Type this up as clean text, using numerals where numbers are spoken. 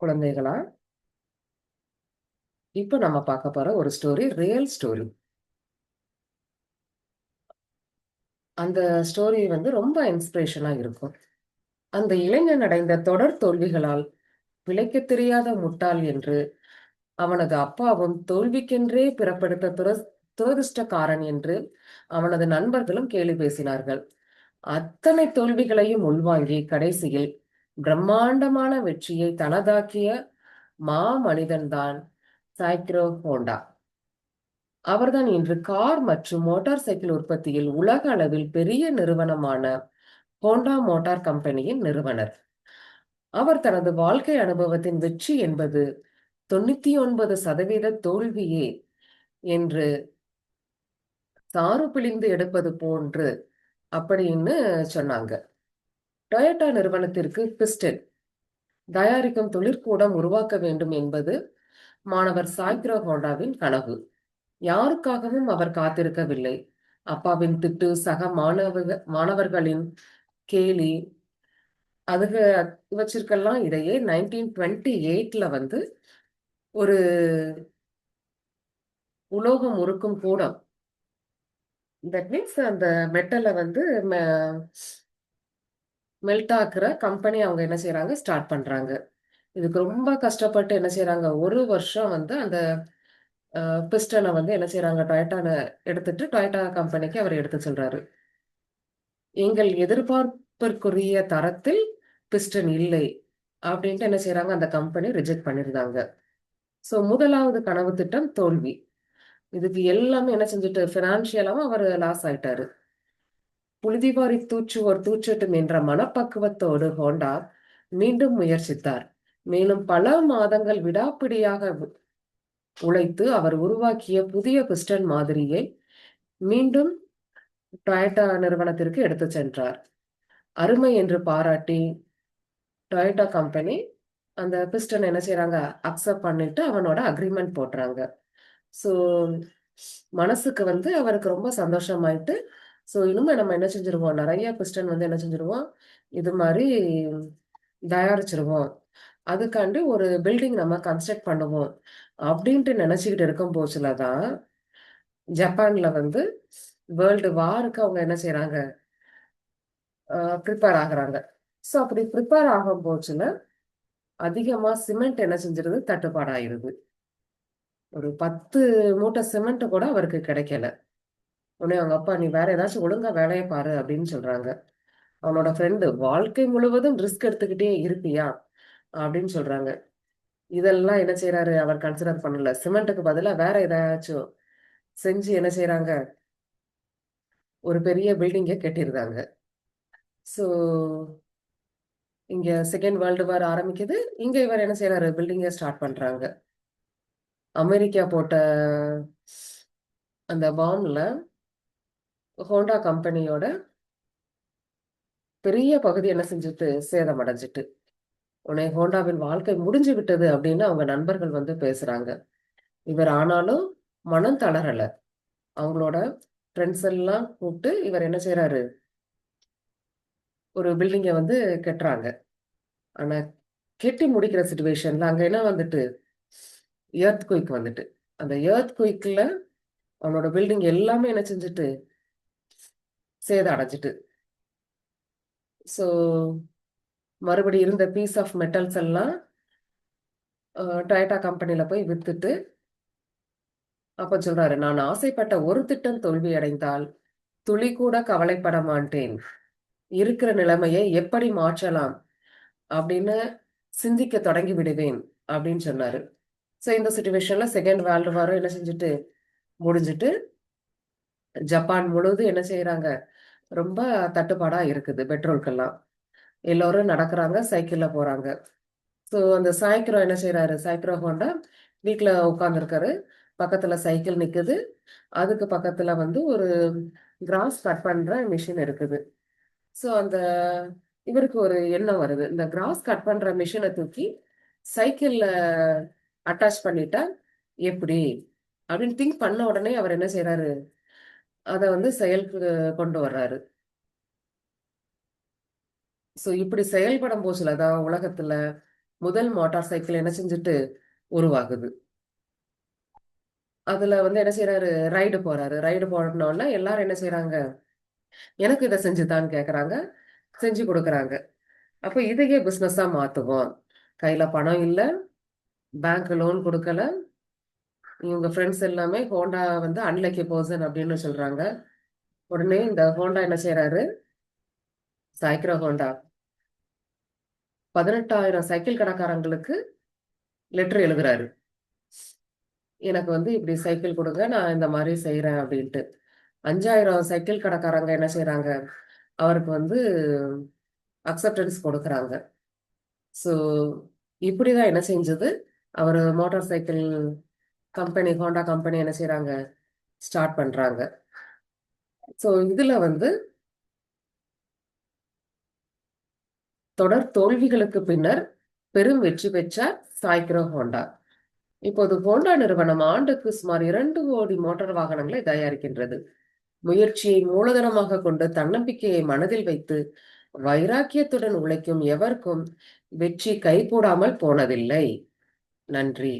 குழந்தைகளா, இப்ப நம்ம பார்க்க போற ஒரு ஸ்டோரி, ரியல் ஸ்டோரி. அந்த ஸ்டோரி ரொம்ப இன்ஸ்பிரேஷனா இருக்கும். அந்த இளைஞன் அடைந்த தொடர் தோல்விகளால் பிழைக்கத் தெரியாத முட்டாள் என்று அவனது அப்பாவும், தோல்விக்கென்றே பிறப்பெடுத்த துரதிர்ஷ்டக்காரன் என்று அவனது நண்பர்களும் கேலி பேசினார்கள். அத்தனை தோல்விகளையும் உள்வாங்கி கடைசியில் பிரம்மாண்டமான வெற்றியை தனதாக்கிய மாமனிதன்தான் சைக்ரோ ஹோண்டா. அவர்தான் இன்று கார் மற்றும் மோட்டார் சைக்கிள் உற்பத்தியில் உலக அளவில் பெரிய நிறுவனமான ஹோண்டா மோட்டார் கம்பெனியின் நிறுவனர். அவர் தனது வாழ்க்கை அனுபவத்தின் வெற்றி என்பது 99% தோல்வியே என்று சாறு பிழிந்து எடுப்பது போன்று அப்படின்னு சொன்னாங்க. டொயோட்டா நிறுவனத்திற்கு பிஸ்டன் தயாரிக்கும் தொழிற்கூடம் உருவாக்க வேண்டும் என்பது மாணவர் சாய்க்ரோ ஹோண்டாவின் கனவு. யாருக்காகவும் அவர் காத்திருக்கவில்லை. அப்பாவின் திட்டு, சக மாணவர்களின் கேலி, அதுக இவற்றிற்கெல்லாம் இடையே 1928 ஒரு உலோகம் உருக்கும் கூடம், தட் மீன்ஸ் அந்த மெட்டலை மெல்ட் ஆக்குற கம்பெனி அவங்க என்ன செய்யறாங்க, ஸ்டார்ட் பண்றாங்க. இதுக்கு ரொம்ப கஷ்டப்பட்டு என்ன செய்யறாங்க, ஒரு வருஷம் அந்த பிஸ்டனை என்ன செய்யறாங்க, டொயோட்டா எடுத்துட்டு டொயோட்டா கம்பெனிக்கு அவர் எடுத்து சொல்றாரு. எங்கள் எதிர்பார்ப்பிற்குரிய தரத்தில் பிஸ்டன் இல்லை அப்படின்ட்டு என்ன செய்யறாங்க, அந்த கம்பெனி ரிஜெக்ட் பண்ணிருந்தாங்க. ஸோ முதலாவது கனவு திட்டம் தோல்வி. இதுக்கு எல்லாமே என்ன செஞ்சுட்டு, பினான்சியலாவும் அவர் லாஸ் ஆயிட்டாரு. புழுதிவாரி தூற்றுவோர் தூற்றட்டும் என்ற மனப்பக்குவத்தோடு ஹோண்டா மீண்டும் முயற்சித்தார். மேலும் பல மாதங்கள் விடாப்பிடியாக உழைத்து அவர் உருவாக்கிய புதிய பிஸ்டன் மாதிரியை மீண்டும் டொயோட்டா நிறுவனத்திற்கு எடுத்து சென்றார். அருமை என்று பாராட்டி டொயோட்டா கம்பெனி அந்த பிஸ்டன் என்ன செய்யறாங்க, அக்செப்ட் பண்ணிட்டு அவனோட அக்ரிமெண்ட் போடுறாங்க. ஸோ மனசுக்கு அவருக்கு ரொம்ப சந்தோஷமாயிட்டு, ஸோ இனிமே நம்ம என்ன செஞ்சிருவோம், நிறைய பிஸ்டன் என்ன செஞ்சிருவோம், இது மாதிரி தயாரிச்சிருவோம். அதுக்காண்டி ஒரு பில்டிங் நம்ம கன்ஸ்ட்ரக்ட் பண்ணுவோம் அப்படின்ட்டு நினைச்சுக்கிட்டு இருக்கும் போச்சுல தான் ஜப்பான்ல வேர்ல்டு வாருக்கு அவங்க என்ன செய்யறாங்க, ப்ரிப்பேர் ஆகுறாங்க. ஸோ அப்படி ப்ரிப்பேர் ஆகும் போச்சுல அதிகமா சிமெண்ட் என்ன செஞ்சிருது, தட்டுப்பாடாயிருது. ஒரு 10 மூட்டை சிமெண்ட் கூட அவருக்கு கிடைக்கல. உடனே அவங்க அப்பா, நீ வேற ஏதாச்சும் ஒழுங்கா வேலையை பாரு அப்படின்னு சொல்றாங்க. அவனோட ஃப்ரெண்டு, வாழ்க்கை முழுவதும் ரிஸ்க் எடுத்துக்கிட்டே இருப்பியா அப்படின்னு சொல்றாங்க. இதெல்லாம் என்ன செய்யறாரு, அவர் கன்சிடர் பண்ணல. சிமெண்ட்டுக்கு பதிலா வேற ஏதாச்சும் செஞ்சு என்ன செய்யறாங்க, ஒரு பெரிய பில்டிங்கை கட்டியிருந்தாங்க. ஸோ இங்க செகண்ட் வேர்ல்டு வார் ஆரம்பிக்குது. இங்க இவர் என்ன செய்யறாரு, பில்டிங்கை ஸ்டார்ட் பண்றாங்க. அமெரிக்கா போட்ட அந்த பாம்ல ஹோண்டா கம்பெனியோட பெரிய பகுதி என்ன செஞ்சுட்டு, சேதம் அடைஞ்சிட்டு. உடனே ஹோண்டாவின் வாழ்க்கை முடிஞ்சு விட்டது அப்படின்னு அவங்க நண்பர்கள் பேசுறாங்க. இவர் ஆனாலும் மனம் தளரல. அவங்களோட ஃப்ரெண்ட்ஸ் எல்லாம் கூப்பிட்டு இவர் என்ன செய்யறாரு, ஒரு பில்டிங்கை கட்டுறாங்க. ஆனா கெட்டி முடிக்கிற சுச்சுவேஷன்ல அங்க என்ன எர்த் குயிக் அந்த எர்த் குயிக்ல அவனோட பில்டிங் எல்லாமே என்ன செஞ்சுட்டு, சேதம் அடைஞ்சிட்டு. ஸோ மறுபடி இருந்த பீஸ் ஆஃப் மெட்டல்ஸ் எல்லாம் டொயோட்டா கம்பெனில போய் வித்துட்டு அப்ப சொல்றாரு, நான் ஆசைப்பட்ட ஒரு திட்டம் தோல்வி அடைந்தால் துளி கூட கவலைப்பட மாட்டேன். இருக்கிற நிலைமையை எப்படி மாற்றலாம் அப்படின்னு சிந்திக்க தொடங்கி விடுவேன் அப்படின்னு சொன்னாரு. ஸோ இந்த சுச்சுவேஷன்ல செகண்ட் வேர்ல்டு வாரம் என்ன செஞ்சுட்டு முடிஞ்சிட்டு, ஜப்பான் முழுவதும் என்ன செய்யறாங்க, ரொம்ப தட்டுப்பாடா இருக்குது பெட்ரோல்கெல்லாம். எல்லாரும் நடக்கிறாங்க, சைக்கிள்ல போறாங்க. ஸோ அந்த சாய்க்ரோ என்ன செய்யறாரு, சாய்க்ரோ ஹோண்டா வீட்டுல உட்காந்துருக்காரு. பக்கத்துல சைக்கிள் நிக்குது. அதுக்கு பக்கத்துல ஒரு கிராஸ் கட் பண்ற மிஷின் இருக்குது. ஸோ இவருக்கு ஒரு எண்ணம் வருது, இந்த கிராஸ் கட் பண்ற மிஷினை தூக்கி சைக்கிள்ல அட்டாச் பண்ணிட்டா எப்படி அப்படின்னு திங்க் பண்ண உடனே அவர் என்ன செய்யறாரு, அதை செயலுக்கு கொண்டு வர்றாரு. ஸோ இப்படி செயல்படும் போச்சுலதான் உலகத்துல முதல் மோட்டார் சைக்கிள் என்ன செஞ்சுட்டு உருவாகுது. அதுல வந்து என்ன செய்றாரு, ரைடு போறாரு. ரைடு போனோனே எல்லாரும் என்ன செய்றாங்க, எனக்கு இத செஞ்சு தான்னு கேட்கறாங்க. செஞ்சு குடுக்குறாங்க. அப்ப இதையே பிசினஸா மாத்துவோம். கையில பணம் இல்ல, பேங்க் லோன் குடுக்கல. இவங்க ஃப்ரெண்ட்ஸ் எல்லாமே ஹோண்டா வந்து அன்லக்கி பெர்சன் அப்படின்னு சொல்றாங்க. உடனே இந்த ஹோண்டா என்ன செய்றாரு, சாய்க்கிரா ஹோண்டா 18,000 சைக்கிள் கடைக்காரங்களுக்கு லெட்டர் எழுதுறாரு. எனக்கு வந்து இப்படி சைக்கிள் குடுங்க, நான் இந்த மாரி செய்றேன் அப்படின்ட்டு. 5,000 சைக்கிள் கடைக்காரங்க என்ன செய்றாங்க, அவருக்கு வந்து அக்செப்டன்ஸ் கொடுக்குறாங்க. ஸோ, இப்படிதான் என்ன செஞ்சது, அவரு motor cycle company, Honda company என்ன செய்றாங்க, ஸ்டார்ட் பண்றாங்க. ஸோ, இதுல வந்து தொடர் தோல்விகளுக்கு பின்னர் பெரும் வெற்றி பெற்றார் சாய்கிரோ ஹோண்டா. இப்போது ஹோண்டா நிறுவனம் ஆண்டுக்கு சுமார் 2 கோடி மோட்டார் வாகனங்களை தயாரிக்கின்றது. முயற்சியை மூலதனமாக கொண்டு தன்னம்பிக்கையை மனதில் வைத்து வைராக்கியத்துடன் உழைக்கும் எவருக்கும் வெற்றி கைகூடாமல் போனதில்லை. நன்றி.